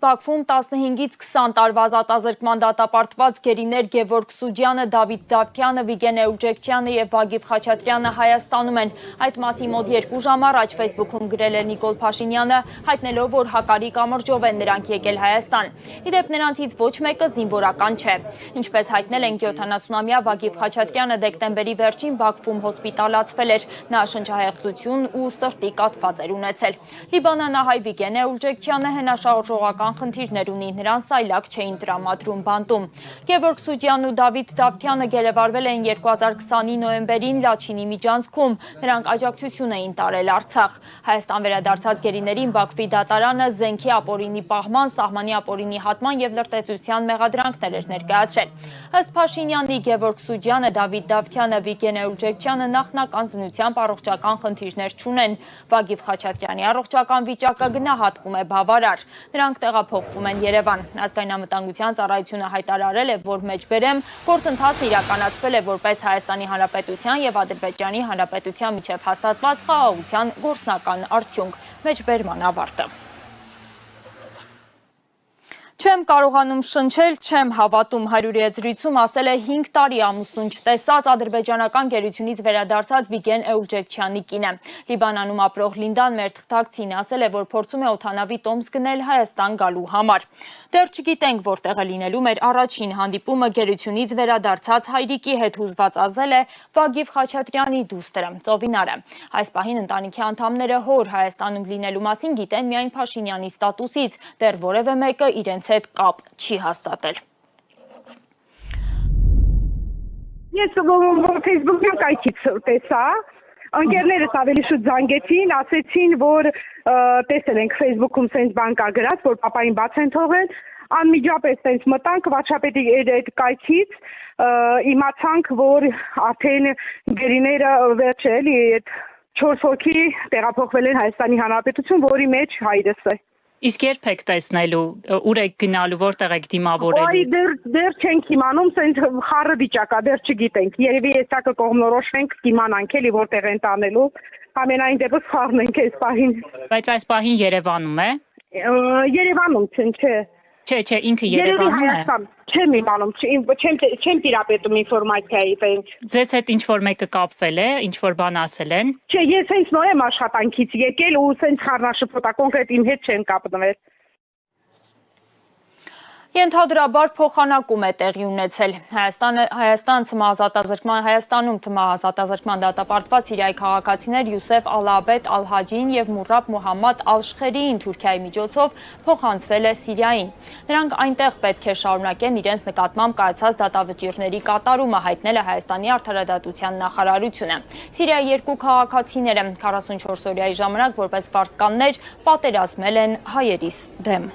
Բաքվում 15-ից 20 տարվա ազատազրկման դատապարտված գերիներ Գևորգ Սուջյանը, Դավիթ Դավթյանը, Վիգեն Էուրջեկչյանը եւ Վագիվ Խաչատրյանը Հայաստանում են։ Այդ մասին մոտ 2 ժամ առաջ Facebook-ում գրել է Նիկոլ Փաշինյանը, հայտնելով, որ հակարի կամրջով են նրանք եկել Հայաստան։ Իդեպ նրանցից ոչ մեկը զինվորական չէ։ Ինչպես հայտնել են 70-ամյա Վագիվ Խաչատրյանը դեկտեմբերի վերջին Բաքվում հոսպիտալացվել էր։ Նա շնչահեղձություն ու սրտի կաթված էր ունեցել։ Լիբանանահայ Վիգեն Էուրջեկչյանը հենաշարժողական խնդիրներ ունի, նրան սայլակ չէին տրամադրում բանտում։ Գևորգ Սուջյանն ու Դավիթ Դավթյանը գերեվարվել էին 2020-ի նոյեմբերին Լաչինի միջանցքում, նրանք աջակցություն էին տարել Արցախ։ Հայաստան վերադարձած գերիներին Բաքվի դատարանը զենքի ապօրինի պահման, սահմանի ապօրինի հատման եւ լրտեսության մեղադրանքներ էր ներկայացրել։ Ըստ Փաշինյանի, Գևորգ Սուջյանը, Դավիթ Դավթյանը, Վիգեն Էուրջեկչյանը նախնական ծնությամբ առողջական խնդիրներ չունեն։ Վագիվ Խաչատրյանի առողջական վիճակը գնահատվում է բավարար։ Նրանք տեղափոխվում են Երևան։ Ազգային անվտանգության ծառայությունը հայտարարել է, որ մեջբերեմ գործընթացն իրականացվել է որպես Հայաստանի Հանրապետության եւ Ադրբեջանի Հանրապետության միջև հաստատված խաղաղության գործնական արդյունք։ Մեջբերման ավարտը։ Չեմ կարողանում շնչել, չեմ հավատում, 100-ի զրույցում ասել է 5 տարի ամուսնուն չտեսած ադրբեջանական գերությունից վերադարձած Վիգեն Էուրջեկչյանի կինը։ Լիբանանում ապրող Լինդան մեր թղթակցին ասել է, որ փորձում է օդանավի տոմս գնել Հայաստան գալու համար։ Դեռ չգիտենք որտեղ է լինելու մեր առաջին հանդիպումը գերությունից վերադարձած հայրիկի հետ, հուզված ասել է Վագիվ Խաչատրյանի դուստրը Ծովինարը։ Այս պահին ընտանիքի անդամները հոր Հայաստանում լինելու մասին գիտեն միայն Փաշինյանի ստատուսից, դեռ որևէ մեկը իրենց հետ կապ չի հաստատել։ Ես Facebook-յան կայքից տեսա, ընկերներս ավելի շուտ զանգեցին, ասեցին, որ տեսել ենք Facebook-ում սենց բան կա գրած, որ պապային բաց են թողել, անմիջապես սենց մտանք վարչապետի այդ կայքից, իմացանք, որ արդեն գերիները վերջ էլի 4 հոգի տեղափոխվել են Հայաստանի Հանրապետություն, որի մեջ հայրս է։ Իսկ երբ եք տեսնելու, ուր եք գնալու, որտեղ եք դիմավորելու։ Այ դեռ չենք իմանում, սենց խառը վիճակ է, դեռ չգիտենք։ Երևի հեսակը կողմնորոշվենք, կիմանանք էլի որտեղ են տանելու։ Ամենայն դեպս խառնենք այս պահին։ Բայց այս պահին Երևանում է։ Երևանում չէ։ Չէ, ինքը Երևանում է։ Չեմ իմանում, չեմ տիրապետում ինֆորմացիայի տենց։ Ձեզ հետ ինչ-որ մեկը կապվել է, ինչ-որ բան ասել են։ Չէ, ես հենց նոր եմ աշխատանքից եկել ու սենց խառնաշփոթա կոնկրետ իմ հետ չեմ կապնվել։ Ենթադրաբար փոխանակում է տեղի ունեցել։ Հայաստանում թմահազատազրկման դատապարտված Սիրիայի քաղաքացիներ Յուսեֆ Ալաբեդ Ալ-Հաջին եւ Մուրաբ Մուհամմադ Ալ-Շխերիին Թուրքիայի միջոցով փոխանցվել է Սիրիային։ Նրանք այնտեղ պետք է շարունակեն իրենց նկատմամբ կայացած դատավճիռների կատարումը, հայտնել է Հայաստանի արդարադատության նախարարությունը։ Սիրիայի 2 քաղաքացիները 44 օրյայի ժամանակ որպես վարձկաններ պատերազմել են հայերիս դեմ։